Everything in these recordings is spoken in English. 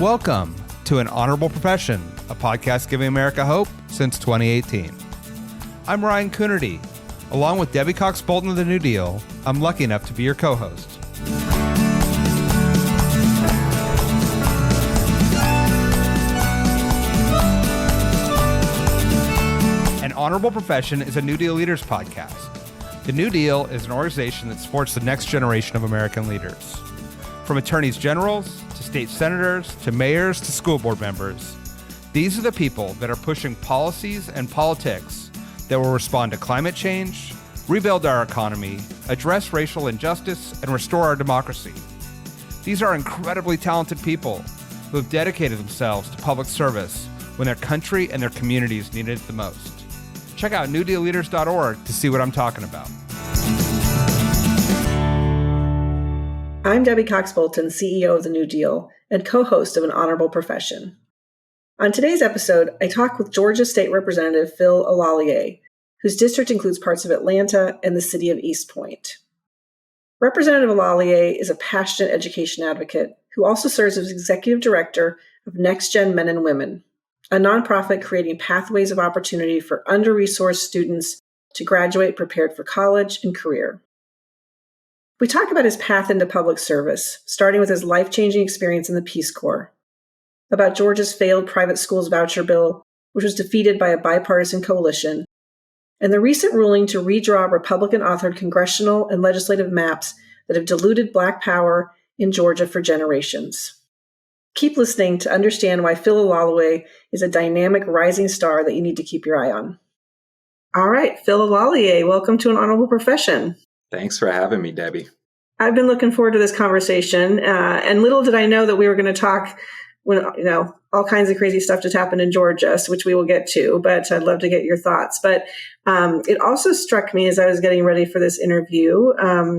Welcome to An Honorable Profession, a podcast giving America hope since 2018. I'm Ryan Coonerty. Along with Debbie Cox Bultan of the New Deal, I'm lucky enough to be your co-host. An Honorable Profession is a New Deal Leaders podcast. The New Deal is an organization that supports the next generation of American leaders. From attorneys generals, to state senators, to mayors, to school board members, these are the people that are pushing policies and politics that will respond to climate change, rebuild our economy, address racial injustice, and restore our democracy. These are incredibly talented people who have dedicated themselves to public service when their country and their communities needed it the most. Check out newdealleaders.org to see what I'm talking about. I'm Debbie Cox Bultan, CEO of the New Deal and co-host of An Honorable Profession. On today's episode, I talk with Georgia State Representative Phil Olaleye, whose district includes parts of Atlanta and the city of East Point. Representative Olaleye is a passionate education advocate who also serves as executive director of Next Gen Men and Women, a nonprofit creating pathways of opportunity for under-resourced students to graduate prepared for college and career. We talk about his path into public service, starting with his life-changing experience in the PeaceCorps, about Georgia's failed private schools voucher bill, which was defeated by a bipartisan coalition, and the recent ruling to redraw Republican-authored congressional and legislative maps that have diluted Black power in Georgia for generations. Keep listening to understand why Phil Olaleye is a dynamic rising star that you need to keep your eye on. All right, Phil Olaleye, welcome to An Honorable Profession. Thanks for having me, Debbie. I've been looking forward to this conversation, and little did I know that we were going to talk when, all kinds of crazy stuff just happened in Georgia, which we will get to, but I'd love to get your thoughts. But it also struck me as I was getting ready for this interview,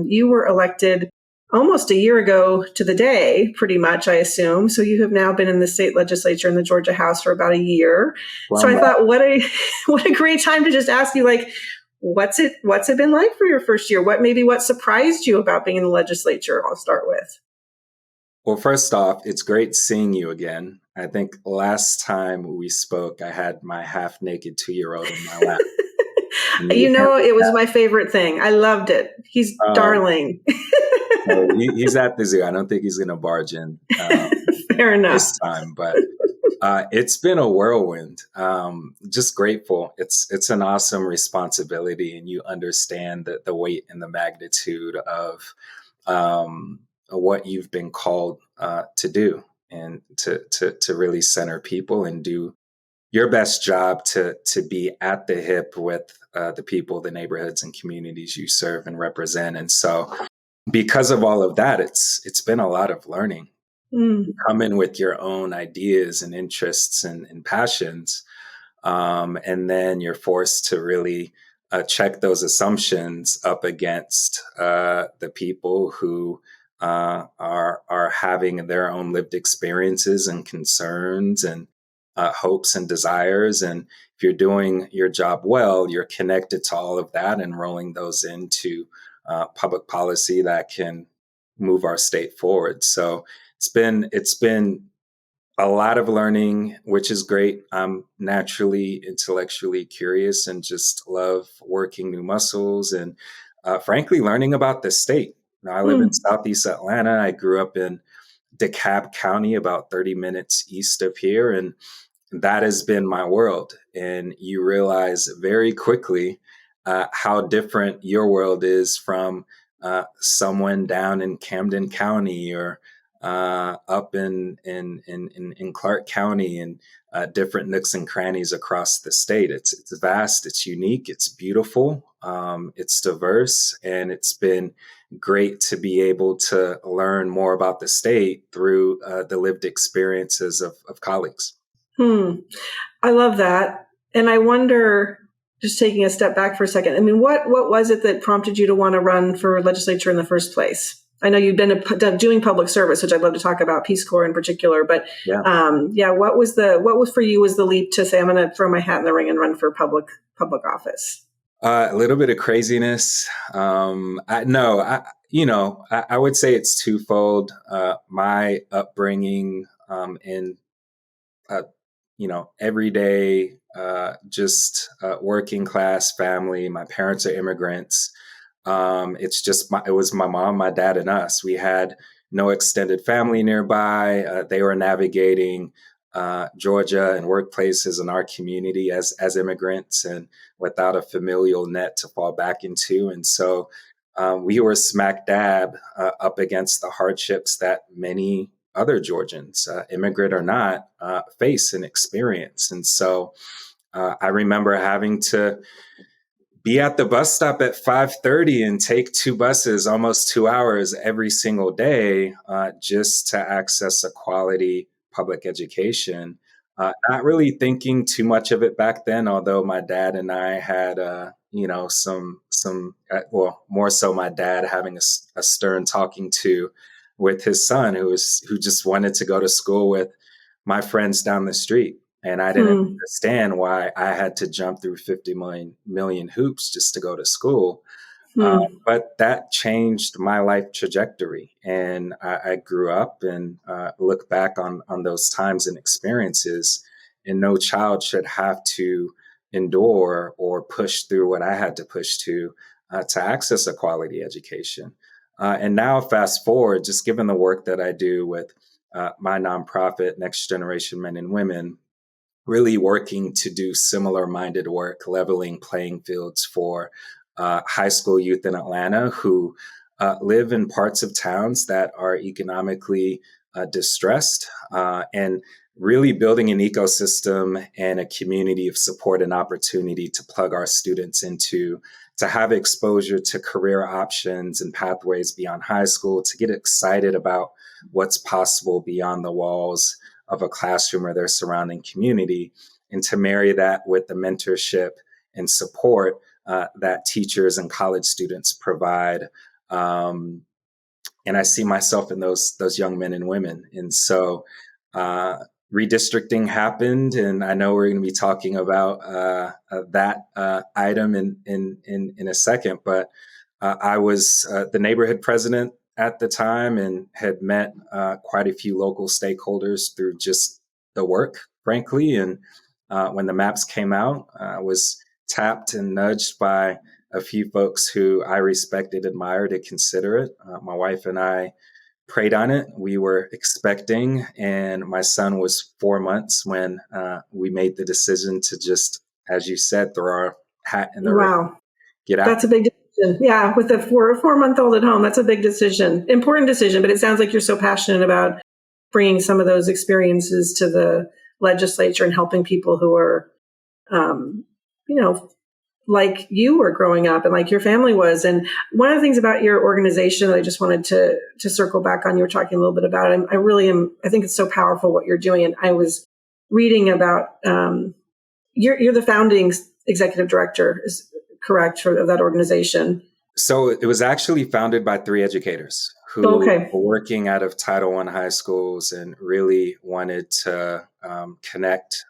you were elected almost a year ago to the day, pretty much, I assume. So you have now been in the state legislature in the Georgia House for about a year. Wow. So I thought, what a great time to just ask you, what's it been like for your first year? What surprised you about being in the legislature? I'll start with. Well, first off, it's great seeing you again. I think last time we spoke, I had my half-naked 2-year-old in my lap. It was my favorite thing. I loved it. He's darling. He's at the zoo. I don't think he's going to barge in Fair enough. this time, but it's been a whirlwind. Just grateful. It's an awesome responsibility, and you understand the weight and the magnitude of what you've been called to do, and to really center people and do your best job to be at the hip with the people, the neighborhoods and communities you serve and represent. And so because of all of that, it's been a lot of learning. You come in with your own ideas and interests and passions, and then you're forced to really check those assumptions up against the people who are having their own lived experiences and concerns and hopes and desires. And if you're doing your job well, you're connected to all of that and rolling those into public policy that can move our state forward. So it's been a lot of learning, which is great. I'm naturally intellectually curious and just love working new muscles and frankly, learning about the state. Now, I live in Southeast Atlanta. I grew up in DeKalb County, about 30 minutes east of here. And that has been my world. And you realize very quickly how different your world is from someone down in Camden County or up in Clark County and different nooks and crannies across the state. It's vast, it's unique, it's beautiful, it's diverse, and it's been great to be able to learn more about the state through the lived experiences of colleagues. I love that. And I wonder, just taking a step back for a second, what was it that prompted you to want to run for legislature in the first place? I know you've been doing public service, which I'd love to talk about, PeaceCorps in particular. But what was for you was the leap to say, I'm going to throw my hat in the ring and run for public office? A little bit of craziness. I would say it's twofold. My upbringing in everyday, working class family. My parents are immigrants. It was my mom, my dad, and us. We had no extended family nearby. They were navigating Georgia and workplaces in our community as immigrants and without a familial net to fall back into. And so we were smack dab up against the hardships that many other Georgians, immigrant or not, face and experience. And so I remember having to be at the bus stop at 5:30 and take two buses, almost 2 hours every single day, just to access a quality public education. Not really thinking too much of it back then, although my dad and I had, more so my dad having a stern talking to with his son, who just wanted to go to school with my friends down the street. And I didn't understand why I had to jump through 50 million hoops just to go to school. But that changed my life trajectory. And I grew up and look back on those times and experiences. And no child should have to endure or push through what I had to push to access a quality education. And now, fast forward, just given the work that I do with my nonprofit, Next Generation Men and Women, really working to do similar minded work, leveling playing fields for high school youth in Atlanta who live in parts of towns that are economically distressed, and really building an ecosystem and a community of support and opportunity to plug our students into, to have exposure to career options and pathways beyond high school, to get excited about what's possible beyond the walls of a classroom or their surrounding community, and to marry that with the mentorship and support that teachers and college students provide. And I see myself in those young men and women. And so redistricting happened, and I know we're going to be talking about that item in a second, but I was the neighborhood president at the time and had met quite a few local stakeholders through just the work, frankly. And when the maps came out, I was tapped and nudged by a few folks who I respected, admired, to consider it. My wife and I prayed on it. We were expecting, and my son was 4 months when we made the decision to just, as you said, throw our hat in the ring. Wow. Get out. That's a big decision. Yeah, with a 4-month-old at home, that's a big decision. Important decision, but it sounds like you're so passionate about bringing some of those experiences to the legislature and helping people who are, like you were growing up and like your family was. And one of the things about your organization that I just wanted to circle back on, you were talking a little bit about it. I think it's so powerful what you're doing. And I was reading about, you're the founding executive director, is correct, of that organization. So it was actually founded by 3 educators who were working out of Title I high schools and really wanted to connect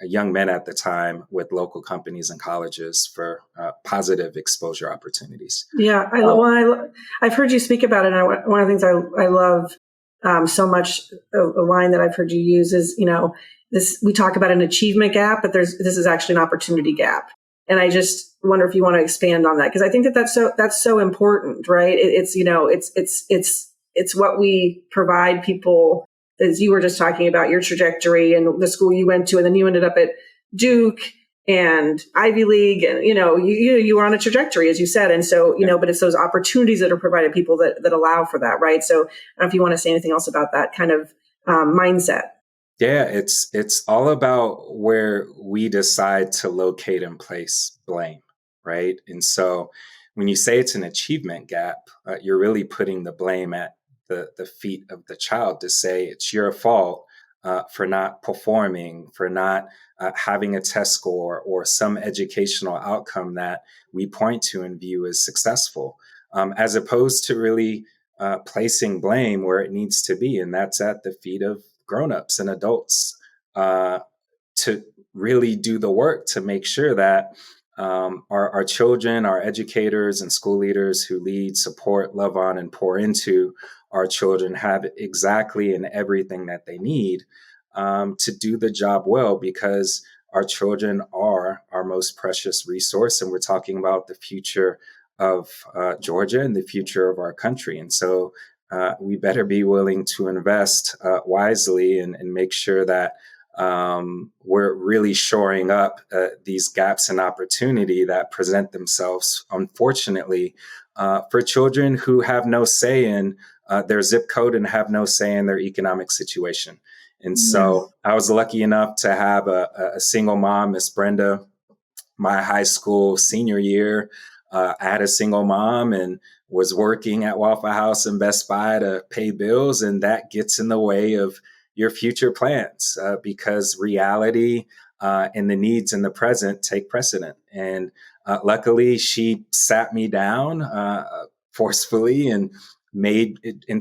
young men at the time with local companies and colleges for positive exposure opportunities. Yeah, I've heard you speak about it. And one of the things I love so much, a line that I've heard you use is, we talk about an achievement gap, but this is actually an opportunity gap. And I just wonder if you want to expand on that, because I think that's so important, right? It's what we provide people. As you were just talking about your trajectory and the school you went to, and then you ended up at Duke and Ivy League, and you were on a trajectory, as you said. And so but it's those opportunities that are provided people that allow for that, right? So I don't know if you want to say anything else about that kind of mindset. Yeah, it's all about where we decide to locate and place blame, right? And so when you say it's an achievement gap, you're really putting the blame at the feet of the child to say it's your fault for not performing, for not having a test score or some educational outcome that we point to and view as successful, as opposed to really placing blame where it needs to be. And that's at the feet of grownups and adults to really do the work to make sure that our children, our educators and school leaders who lead, support, love on, and pour into our children have exactly and everything that they need to do the job well, because our children are our most precious resource. And we're talking about the future of Georgia and the future of our country. And so we better be willing to invest wisely and make sure that we're really shoring up these gaps in opportunity that present themselves, unfortunately, for children who have no say in their zip code and have no say in their economic situation. And so I was lucky enough to have a single mom, Miss Brenda, my high school senior year. I had a single mom and was working at Waffle House and Best Buy to pay bills. And that gets in the way of your future plans because reality and the needs in the present take precedent. And luckily, she sat me down forcefully and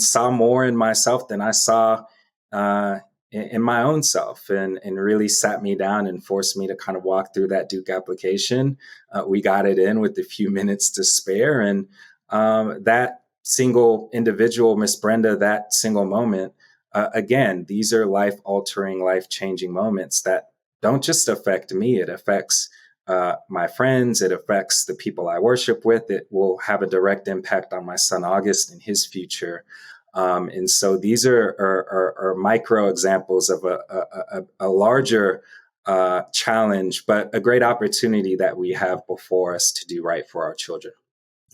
saw more in myself than I saw in my own self, and really sat me down and forced me to kind of walk through that Duke application. We got it in with a few minutes to spare. And that single individual, Miss Brenda, that single moment, again, these are life-altering, life-changing moments that don't just affect me. It affects my friends. It affects the people I worship with. It will have a direct impact on my son, August, and his future. And so these are micro examples of a larger challenge, but a great opportunity that we have before us to do right for our children.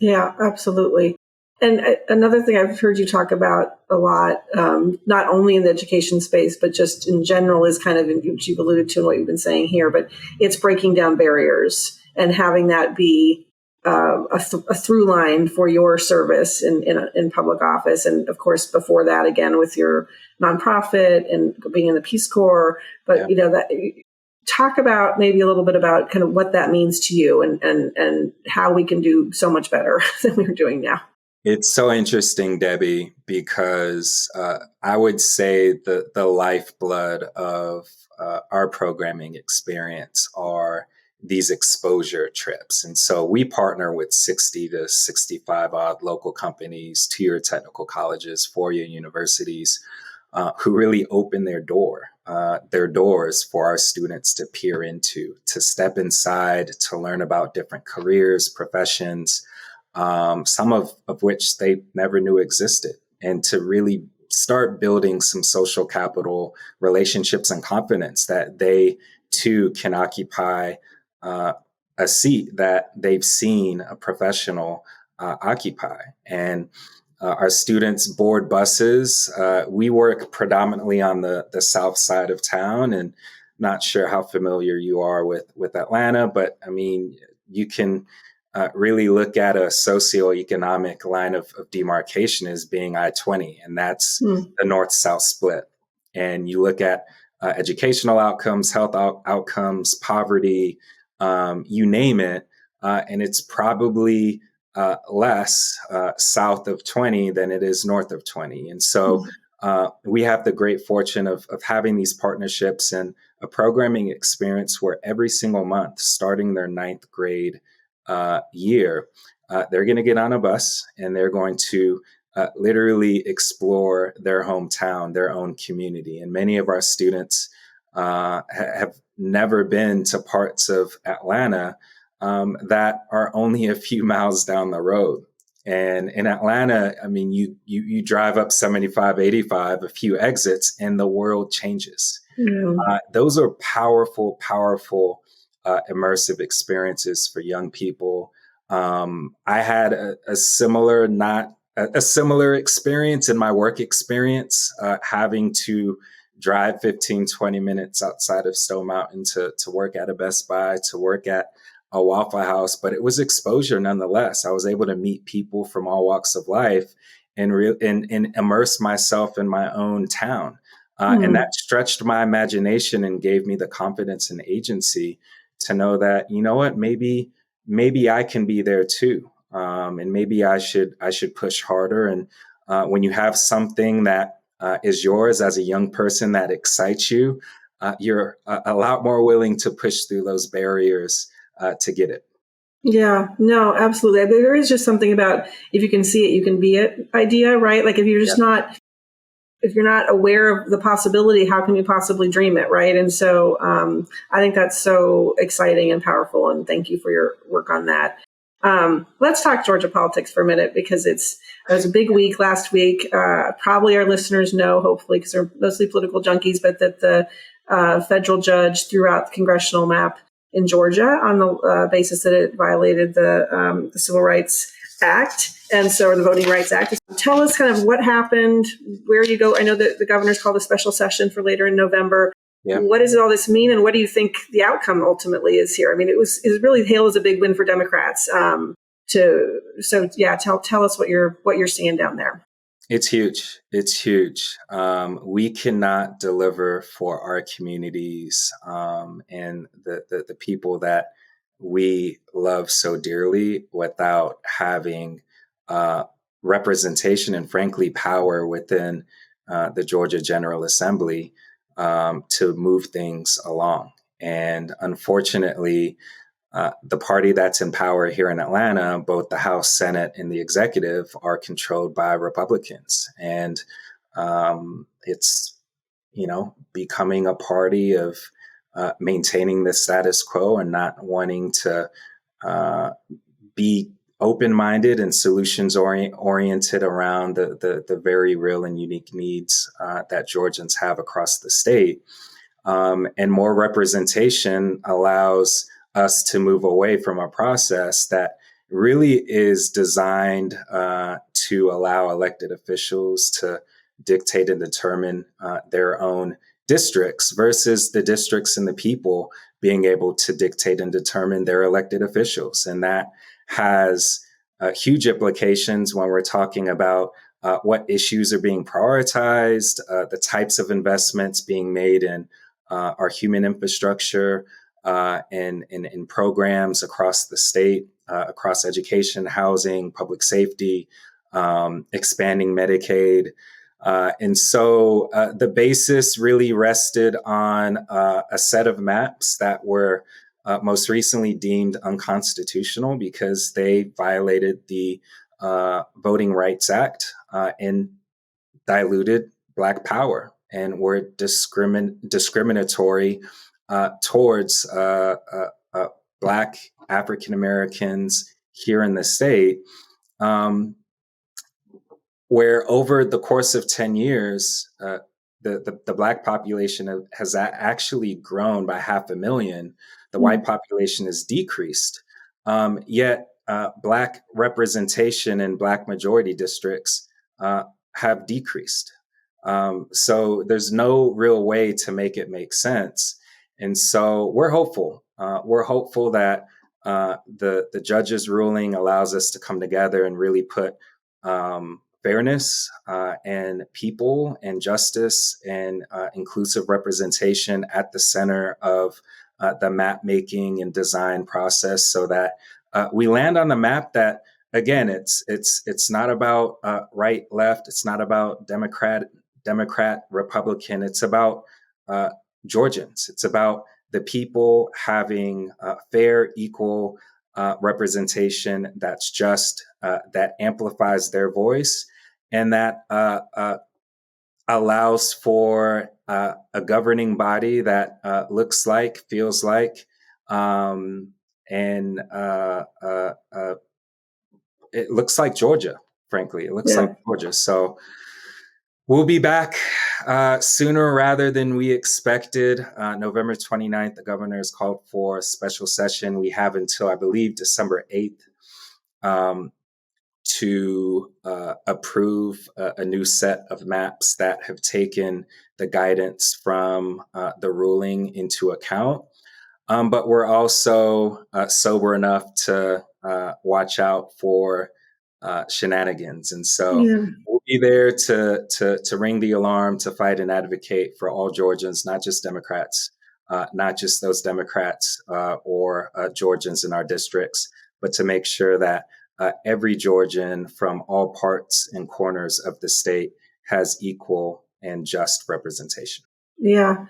Yeah, absolutely. And another thing I've heard you talk about a lot, not only in the education space, but just in general, is kind of, which you've alluded to and what you've been saying here, but it's breaking down barriers and having that be a through line for your service in public office. And of course, before that, again, with your nonprofit and being in the PeaceCorps. But, that talk about maybe a little bit about kind of what that means to you and how we can do so much better than we're doing now. It's so interesting, Debbie, because I would say the lifeblood of our programming experience are these exposure trips. And so we partner with 60 to 65 odd local companies, 2-year technical colleges, 4-year universities, who really open their doors for our students to peer into, to step inside, to learn about different careers, professions, some of which they never knew existed, and to really start building some social capital, relationships, and confidence that they too can occupy a seat that they've seen a professional occupy. And our students board buses. We work predominantly on the south side of town, and not sure how familiar you are with Atlanta, but I mean, you can really look at a socioeconomic line of demarcation as being I-20, and that's the north-south split. And you look at educational outcomes, health outcomes, poverty, you name it, and it's probably less south of 20 than it is north of 20. And so we have the great fortune of having these partnerships and a programming experience where every single month, starting their 9th grade year, they're going to get on a bus and they're going to literally explore their hometown, their own community. And many of our students have never been to parts of Atlanta that are only a few miles down the road. And in Atlanta, I mean, you drive up 75, 85, a few exits, and the world changes. Those are powerful, powerful, immersive experiences for young people. I had a similar experience in my work experience, having to drive 15, 20 minutes outside of Stone Mountain to work at a Best Buy, to work at a Waffle House, but it was exposure nonetheless. I was able to meet people from all walks of life and immerse myself in my own town. And that stretched my imagination and gave me the confidence and agency to know that, you know what, maybe I can be there too. And maybe I should push harder. And when you have something that is yours as a young person that excites you, you're a lot more willing to push through those barriers to get it. Yeah, no, absolutely. There is just something about if you can see it, you can be it idea, right? Like if you're just if you're not aware of the possibility, how can you possibly dream it, right? And so I think that's so exciting and powerful. And thank you for your work on that. Let's talk Georgia politics for a minute because it was a big week last week. Probably our listeners know, hopefully, because they're mostly political junkies, but that the federal judge threw out the congressional map in Georgia on the basis that it violated the Civil Rights Act, and so or the Voting Rights Act. Tell us kind of what happened, where you go. I know that the governor's called a special session for later in November. Yeah. What does all this mean, and what do you think the outcome ultimately is here? I mean, it was really hailed as a big win for Democrats. Tell us what you're seeing down there. It's huge. It's huge. We cannot deliver for our communities and the people that we love so dearly without having representation and, frankly, power within the Georgia General Assembly to move things along. And unfortunately, the party that's in power here in Atlanta, both the House, Senate, and the executive are controlled by Republicans. And it's, becoming a party of maintaining the status quo and not wanting to be open-minded and solutions oriented around the very real and unique needs that Georgians have across the state. And more representation allows us to move away from a process that really is designed to allow elected officials to dictate and determine their own districts versus the districts and the people being able to dictate and determine their elected officials. And that has huge implications when we're talking about what issues are being prioritized, the types of investments being made in our human infrastructure, and in programs across the state, across education, housing, public safety, expanding Medicaid. And so the basis really rested on a set of maps that were most recently deemed unconstitutional because they violated the Voting Rights Act and diluted Black power and were discriminatory towards Black African Americans here in the state, where over the course of 10 years, the Black population has actually grown by 500,000. The white population has decreased, yet Black representation in Black majority districts have decreased. So there's no real way to make it make sense. And so we're hopeful. We're hopeful that the judge's ruling allows us to come together and really put fairness and people and justice and inclusive representation at the center of the map making and design process, so that we land on the map that, again, it's not about right, left. It's not about Democrat, Republican. It's about Georgians. It's about the people having fair, equal representation that's just, that amplifies their voice, and that allows for a governing body that looks like, feels like, and it looks like Georgia, frankly. It looks like Georgia. So we'll be back sooner rather than we expected. November 29th, the governor has called for a special session. We have until, I believe, December 8th to approve a new set of maps that have taken the guidance from the ruling into account. But we're also sober enough to watch out for shenanigans. And so we'll be there to ring the alarm, to fight and advocate for all Georgians, not just Democrats, not just those Democrats or Georgians in our districts, but to make sure that every Georgian from all parts and corners of the state has equal and just representation. Yeah.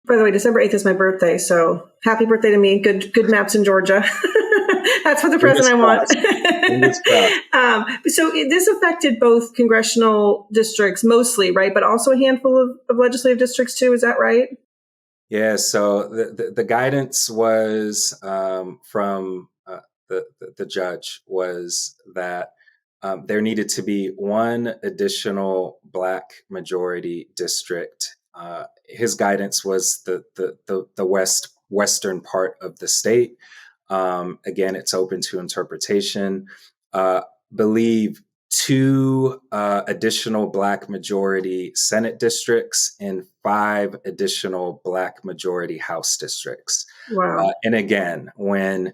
By the way, December 8th is my birthday, so happy birthday to me. Good maps in Georgia. That's what the Fingers president I want. crossed. Fingers crossed. So this affected both congressional districts mostly, right? But also a handful of legislative districts too. Is that right? Yeah, so the guidance was from the judge was that there needed to be one additional Black majority district. His guidance was the western part of the state. Again, it's open to interpretation. Believe two additional Black majority Senate districts and 5 additional Black majority House districts. Wow. And again, when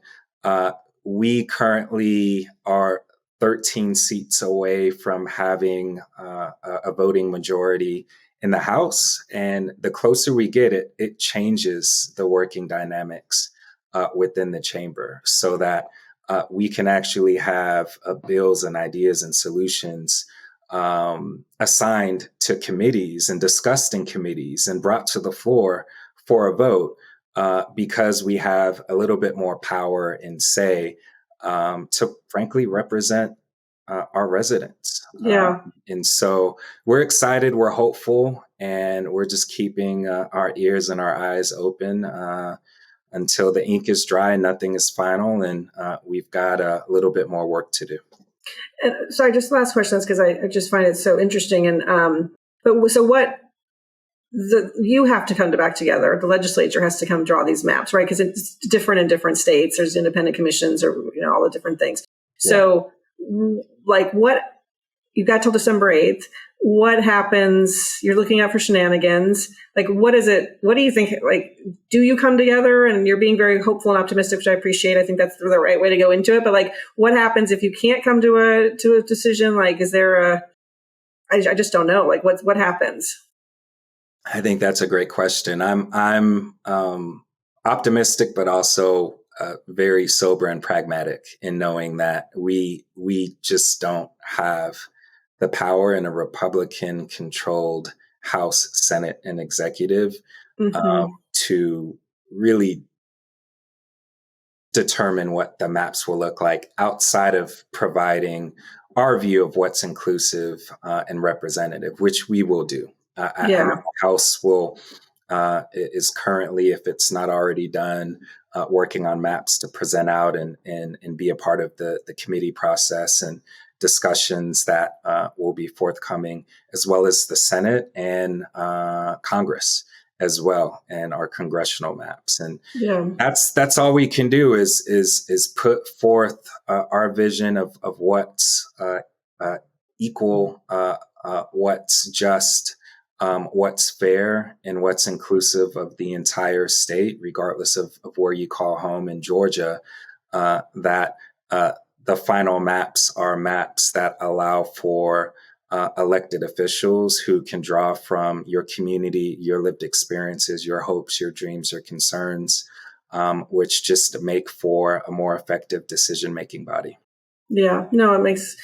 we currently are 13 seats away from having a voting majority in the House, and the closer we get, it changes the working dynamics within the chamber so that we can actually have bills and ideas and solutions assigned to committees and discussed in committees and brought to the floor for a vote because we have a little bit more power and say to frankly represent our residents. Yeah. And so we're excited, we're hopeful, and we're just keeping our ears and our eyes open until the ink is dry, nothing is final, and we've got a little bit more work to do. And sorry, just last question, because I just find it so interesting. And but so what? You have to come back together. The legislature has to come draw these maps, right? Because it's different in different states. There's independent commissions, or all the different things. Yeah. So, like, what you've got till December 8th. What happens? You're looking out for shenanigans. Like, what is it? What do you think? Like, do you come together? And you're being very hopeful and optimistic, which I appreciate. I think that's the right way to go into it. But like, what happens if you can't come to a decision? Like, is there I just don't know. Like, what happens? I think that's a great question. I'm optimistic, but also very sober and pragmatic in knowing that we just don't have the power in a Republican-controlled House, Senate, and executive to really determine what the maps will look like outside of providing our view of what's inclusive and representative, which we will do. I know the House is currently, if it's not already done, working on maps to present out and be a part of the committee process and discussions that will be forthcoming, as well as the Senate and Congress as well, and our congressional maps. And that's all we can do is put forth our vision of what's equal, what's just, what's fair, and what's inclusive of the entire state, regardless of where you call home in Georgia, that the final maps are maps that allow for elected officials who can draw from your community, your lived experiences, your hopes, your dreams, your concerns, which just make for a more effective decision-making body. Yeah, no, it makes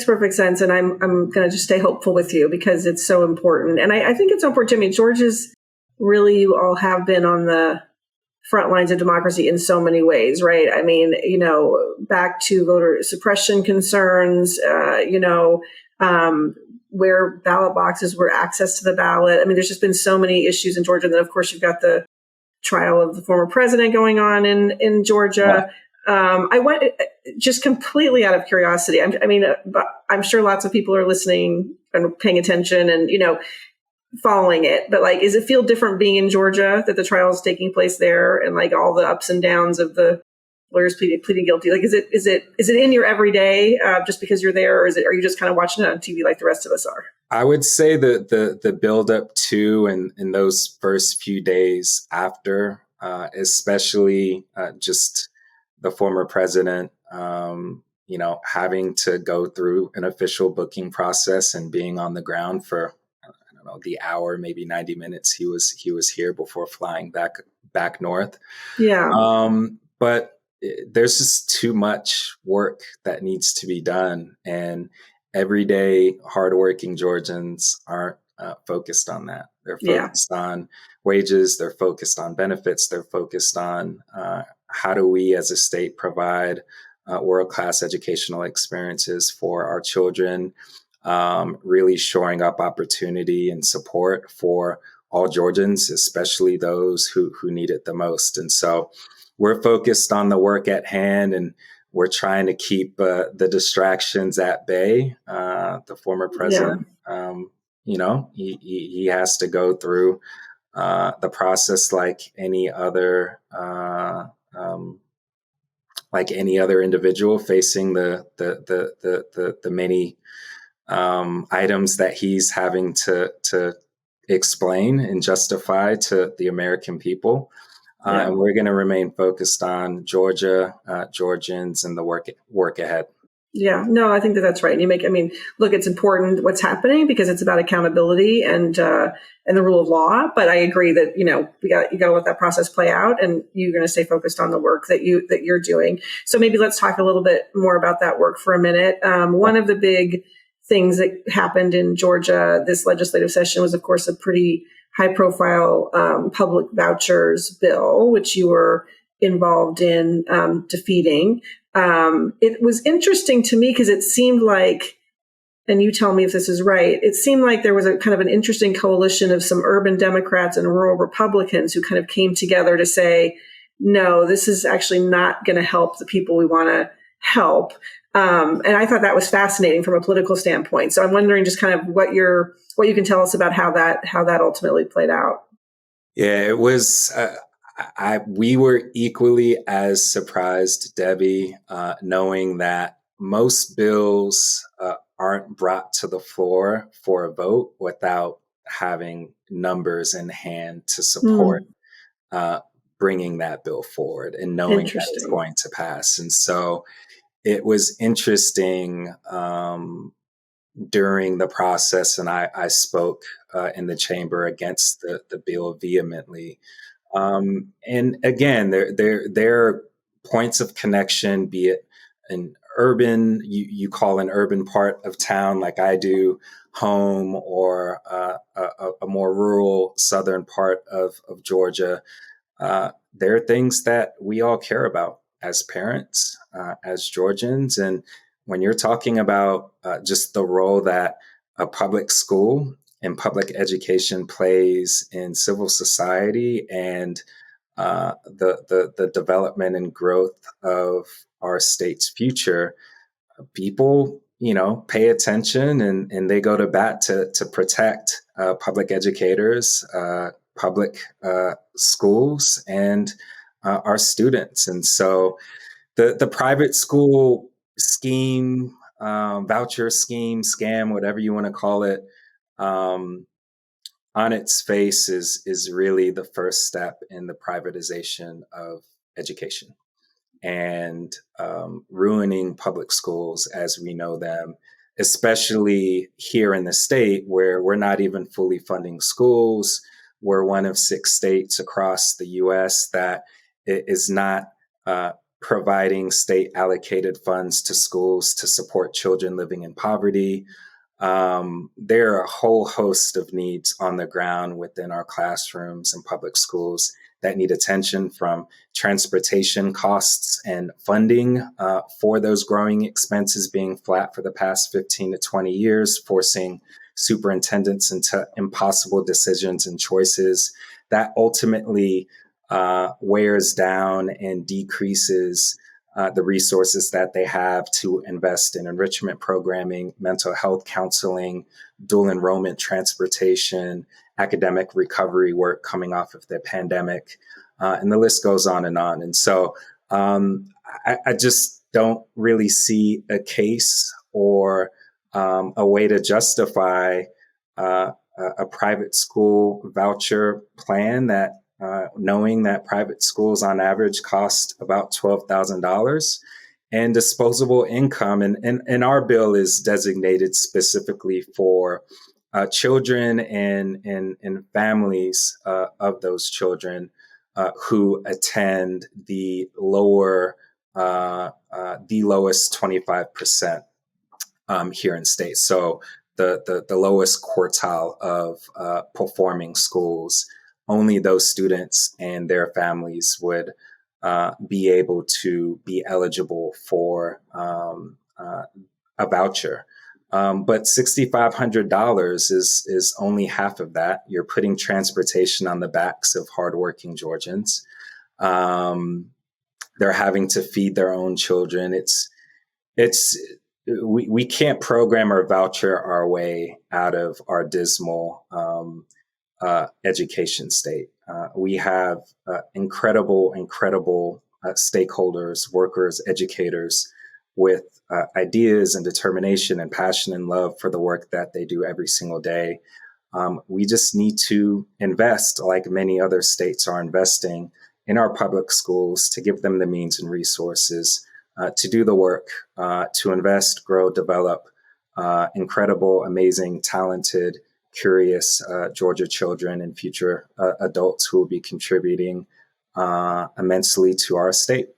perfect sense. And I'm going to just stay hopeful with you because it's so important. And I think it's so important to me. Georgia's really, you all have been on the front lines of democracy in so many ways, right? I mean, back to voter suppression concerns, where ballot boxes were access to the ballot. I mean, there's just been so many issues in Georgia. And then, of course, you've got the trial of the former president going on in Georgia. Yeah. I went just completely out of curiosity. But I'm sure lots of people are listening and paying attention and, following it. But like, does it feel different being in Georgia, that the trial is taking place there and like all the ups and downs of the lawyers pleading guilty? Like, is it in your everyday just because you're there, or are you just kind of watching it on TV like the rest of us are? I would say that the build up to and in those first few days after, especially just the former president, having to go through an official booking process and being on the ground for, the hour, maybe 90 minutes he was here before flying back north. Yeah. But there's just too much work that needs to be done. And everyday hardworking Georgians aren't focused on that. They're Yeah. focused on wages. They're focused on benefits. They're focused on how do we as a state provide world-class educational experiences for our children, really shoring up opportunity and support for all Georgians, especially those who need it the most. And so we're focused on the work at hand, and we're trying to keep the distractions at bay. The former president, he has to go through the process like any other individual facing the many items that he's having to explain and justify to the American people. And we're going to remain focused on Georgia, Georgians, and the work ahead. Yeah, no, I think that's right. Look, it's important what's happening because it's about accountability and the rule of law. But I agree that, you got to let that process play out, and you're going to stay focused on the work that you're doing. So maybe let's talk a little bit more about that work for a minute. One of the big things that happened in Georgia this legislative session was, of course, a pretty high-profile public vouchers bill, which you were involved in defeating. It was interesting to me because it seemed like, and you tell me if this is right, it seemed like there was a kind of an interesting coalition of some urban Democrats and rural Republicans who kind of came together to say, no, this is actually not going to help the people we want to help. And I thought that was fascinating from a political standpoint. So I'm wondering just kind of what you can tell us about how that ultimately played out. Yeah, it was. We were equally as surprised, Debbie, knowing that most bills aren't brought to the floor for a vote without having numbers in hand to support bringing that bill forward and knowing that it's going to pass. And so it was interesting during the process, and I spoke in the chamber against the bill vehemently. And again, there are points of connection, be it an urban, you call an urban part of town like I do, home, or a more rural southern part of Georgia. There are things that we all care about as parents, as Georgians. And when you're talking about just the role that a public school and public education plays in civil society and the development and growth of our state's future, people, pay attention and they go to bat to protect public educators, public schools, and our students. And so the private school scheme, voucher scheme, scam, whatever you want to call it, on its face is really the first step in the privatization of education and ruining public schools as we know them, especially here in the state where we're not even fully funding schools. We're one of 6 states across the U.S. that is not providing state allocated funds to schools to support children living in poverty. There are a whole host of needs on the ground within our classrooms and public schools that need attention, from transportation costs and funding for those growing expenses being flat for the past 15 to 20 years, forcing superintendents into impossible decisions and choices that ultimately wears down and decreases the resources that they have to invest in enrichment programming, mental health counseling, dual enrollment transportation, academic recovery work coming off of the pandemic, and the list goes on. And so I just don't really see a case or a way to justify a private school voucher plan that knowing that private schools on average cost about $12,000 and disposable income. And our bill is designated specifically for children and families of those children who attend the lowest 25% here in state. So the lowest quartile of performing schools. Only those students and their families would be able to be eligible for a voucher. But $6,500 is only half of that. You're putting transportation on the backs of hardworking Georgians. They're having to feed their own children. We can't program or voucher our way out of our dismal education state. We have incredible stakeholders, workers, educators with ideas and determination and passion and love for the work that they do every single day. We just need to invest, like many other states are investing, in our public schools to give them the means and resources to do the work, to invest, grow, develop incredible, amazing, talented, curious Georgia children and future adults who will be contributing immensely to our state.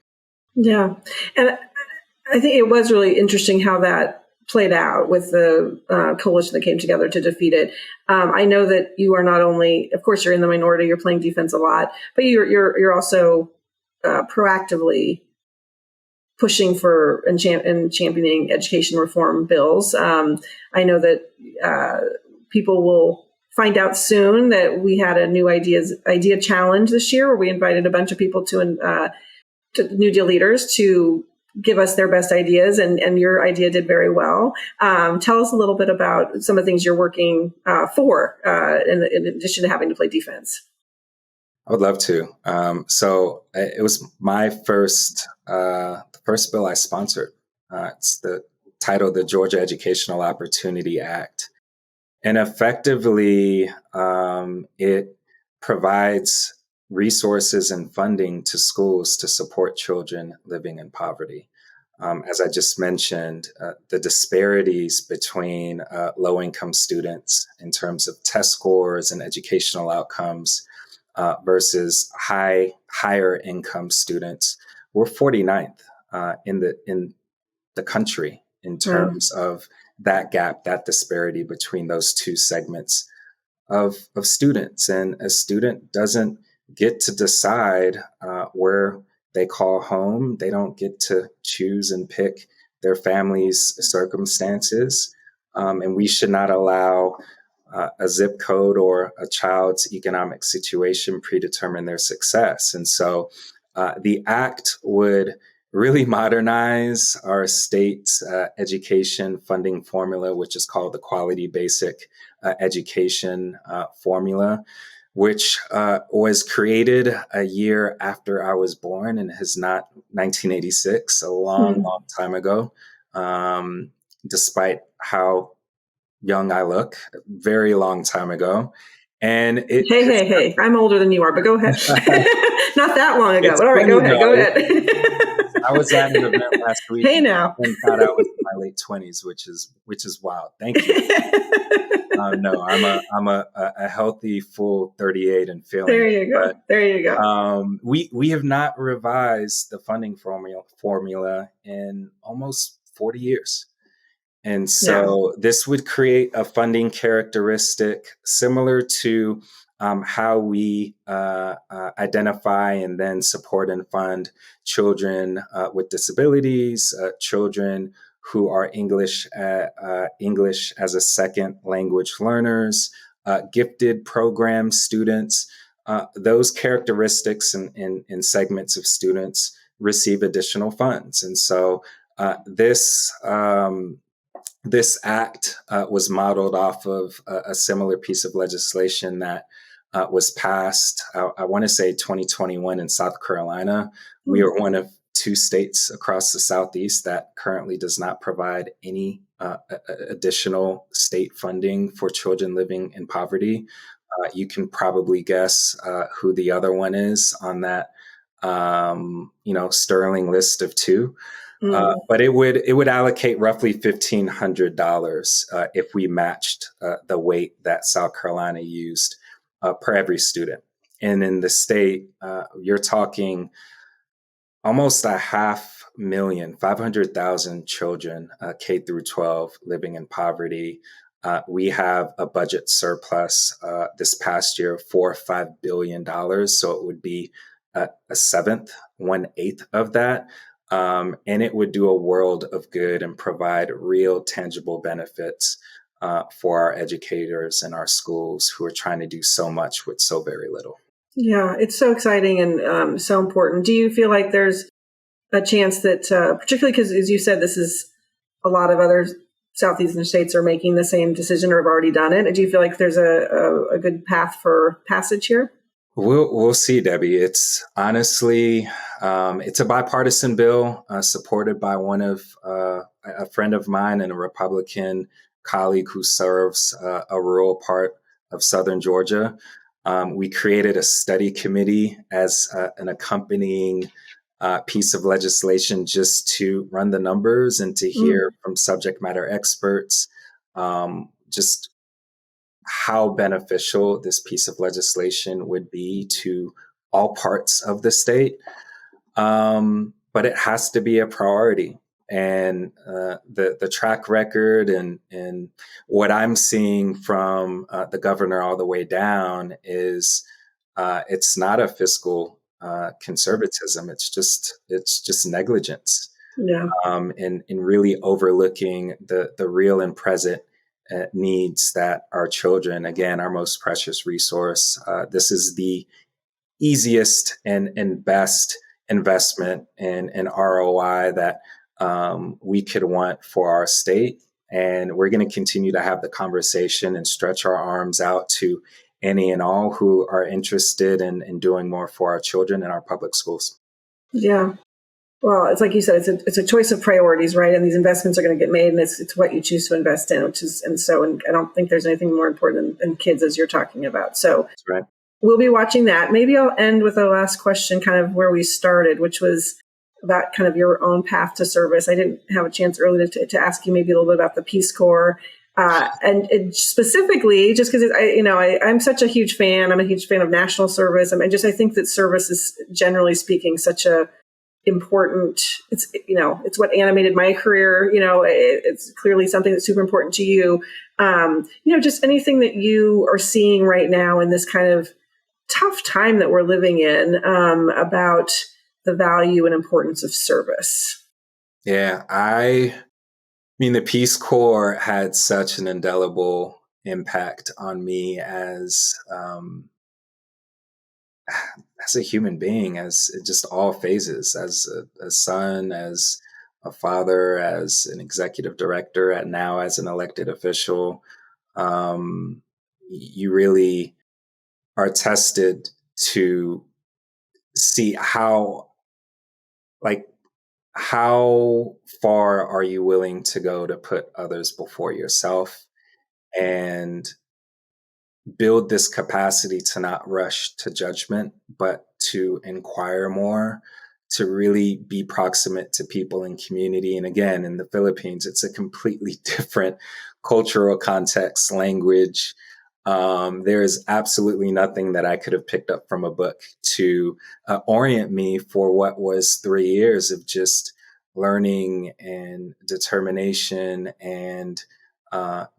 Yeah. And I think it was really interesting how that played out with the coalition that came together to defeat it. I know that you are not only, of course, you're in the minority, you're playing defense a lot, but you're also proactively pushing for and championing education reform bills. I know that people will find out soon that we had a new idea challenge this year, where we invited a bunch of people to New Deal leaders to give us their best ideas, and your idea did very well. Tell us a little bit about some of the things you're working for, in addition to having to play defense. I would love to. So it was my the first bill I sponsored. It's titled the Georgia Educational Opportunity Act. And effectively, it provides resources and funding to schools to support children living in poverty. As I just mentioned, the disparities between low-income students in terms of test scores and educational outcomes versus higher income students were 49th in the country in terms of that gap, that disparity between those two segments of students. And a student doesn't get to decide where they call home. They don't get to choose and pick their family's circumstances. And we should not allow a zip code or a child's economic situation predetermine their success. And so the act would really modernize our state's education funding formula, which is called the Quality Basic Education Formula, which was created a year after I was born and has not 1986, a long time ago, despite how young I look, very long time ago. And Hey, I'm older than you are, but go ahead. Not that long ago, but all right, go ahead. I was at an event last week. Hey now. And thought I was in my late 20s, which is wild. Thank you. No, I'm a healthy full 38 and feeling. There you go. There you go. We have not revised the funding formula in almost 40 years. And so this would create a funding characteristic similar to how we identify and then support and fund children with disabilities, children who are English as a second language learners, gifted program students. Those characteristics and segments of students receive additional funds. And so this act was modeled off of a similar piece of legislation that was passed, I want to say 2021 in South Carolina. We are one of two states across the Southeast that currently does not provide any additional state funding for children living in poverty. You can probably guess who the other one is on that, sterling list of two. But it would allocate roughly $1,500 if we matched the weight that South Carolina used per every student. And in the state, you're talking almost 500,000 children, K through 12, living in poverty. We have a budget surplus this past year of $4 or $5 billion. So it would be a seventh, 1/8 of that. And it would do a world of good and provide real tangible benefits for our educators and our schools who are trying to do so much with so very little. Yeah, it's so exciting and so important. Do you feel like there's a chance that, particularly because, as you said, this is a lot of other Southeastern states are making the same decision or have already done it. Do you feel like there's a good path for passage here? We'll see, Debbie. It's honestly, it's a bipartisan bill supported by a friend of mine and a Republican colleague who serves a rural part of Southern Georgia. We created a study committee as an accompanying piece of legislation just to run the numbers and to hear from subject matter experts just how beneficial this piece of legislation would be to all parts of the state. But it has to be a priority. And the track record and what I'm seeing from the governor all the way down is it's not a fiscal conservatism. It's just negligence. Yeah. And really overlooking the real and present needs that our children, again, our most precious resource. This is the easiest and best investment and ROI that we could want for our state. And we're going to continue to have the conversation and stretch our arms out to any and all who are interested in doing more for our children in our public schools. Yeah. Well, it's like you said, it's a choice of priorities, right? And these investments are going to get made, and it's what you choose to invest in, and I don't think there's anything more important than kids, as you're talking about. So that's right. We'll be watching that. Maybe I'll end with a last question, kind of where we started, which was about kind of your own path to service. I didn't have a chance earlier to ask you maybe a little bit about the PeaceCorps. And specifically, just because I'm such a huge fan. I'm a huge fan of national service. I think that service is, generally speaking, such a important. It's what animated my career. It's clearly something that's super important to you. Just anything that you are seeing right now in this kind of tough time that we're living in about the value and importance of service. Yeah, I mean, the Peace Corps had such an indelible impact on me as a human being, as just all phases, as a son, as a father, as an executive director, and now as an elected official. You really are tested to see how far are you willing to go to put others before yourself and build this capacity to not rush to judgment, but to inquire more, to really be proximate to people in community. And again, in the Philippines, it's a completely different cultural context, language. There is absolutely nothing that I could have picked up from a book to orient me for what was 3 years of just learning and determination and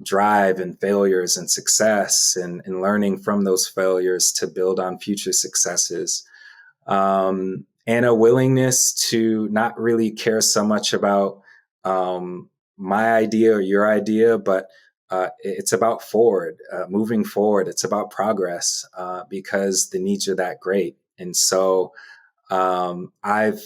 drive and failures and success and learning from those failures to build on future successes. And a willingness to not really care so much about my idea or your idea, but it's about moving forward. It's about progress because the needs are that great. And so I've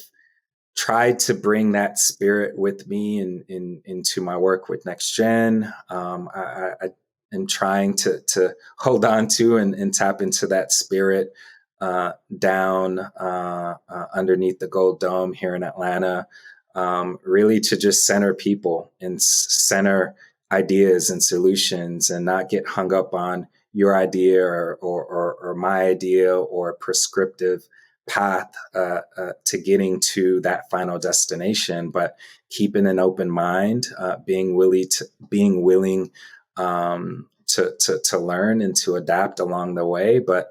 tried to bring that spirit with me into my work with Next Gen. I am trying to hold on to and tap into that spirit down underneath the Gold Dome here in Atlanta, really to just center people and center ideas and solutions and not get hung up on your idea or my idea or prescriptive path to getting to that final destination, but keeping an open mind, being willing to learn and to adapt along the way, but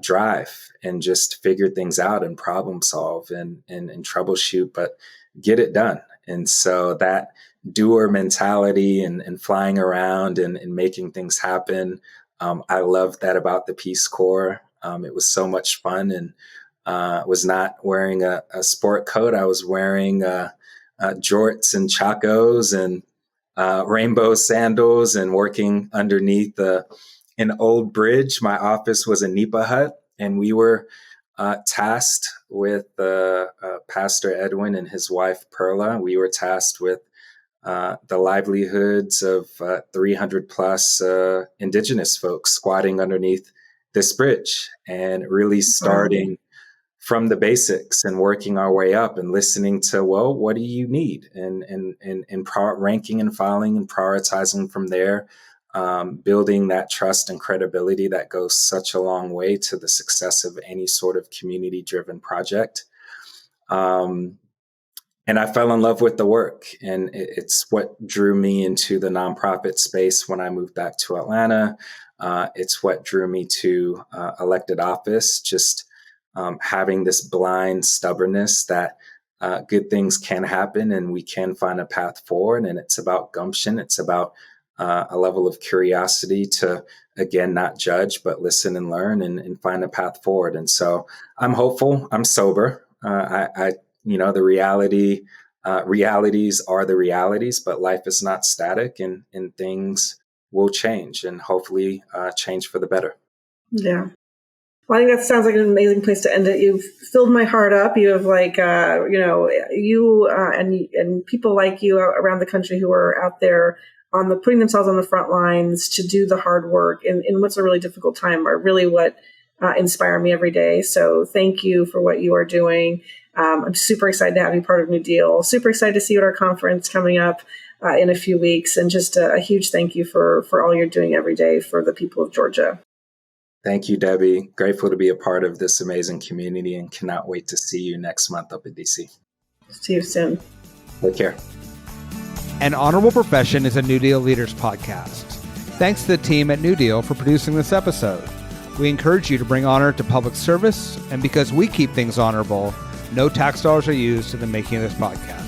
drive and just figure things out and problem solve and troubleshoot, but get it done. And so that doer mentality and flying around and making things happen. I love that about the Peace Corps. It was so much fun, and was not wearing a sport coat. I was wearing jorts and chacos and rainbow sandals and working underneath an old bridge. My office was a nipa hut, and we were tasked with Pastor Edwin and his wife Perla. We were tasked with the livelihoods of 300 plus indigenous folks squatting underneath this bridge, and really starting from the basics and working our way up and listening to, well, what do you need? And ranking and filing and prioritizing from there, building that trust and credibility that goes such a long way to the success of any sort of community-driven project. And I fell in love with the work, and it's what drew me into the nonprofit space when I moved back to Atlanta. It's what drew me to elected office, just having this blind stubbornness that good things can happen and we can find a path forward. And it's about gumption. It's about a level of curiosity to, again, not judge, but listen and learn and find a path forward. And so I'm hopeful. I'm sober. The realities are the realities, but life is not static, and things will change, and hopefully change for the better. Yeah. Well, I think that sounds like an amazing place to end it. You've filled my heart up. You have and people like you around the country who are out there putting themselves on the front lines to do the hard work in what's a really difficult time are really what inspire me every day. So thank you for what you are doing. I'm super excited to have you part of New Deal. Super excited to see you at our conference coming up in a few weeks. And just a huge thank you for all you're doing every day for the people of Georgia. Thank you, Debbie. Grateful to be a part of this amazing community and cannot wait to see you next month up in DC. See you soon. Take care. An Honorable Profession is a New Deal Leaders podcast. Thanks to the team at New Deal for producing this episode. We encourage you to bring honor to public service, and because we keep things honorable, no tax dollars are used in the making of this podcast.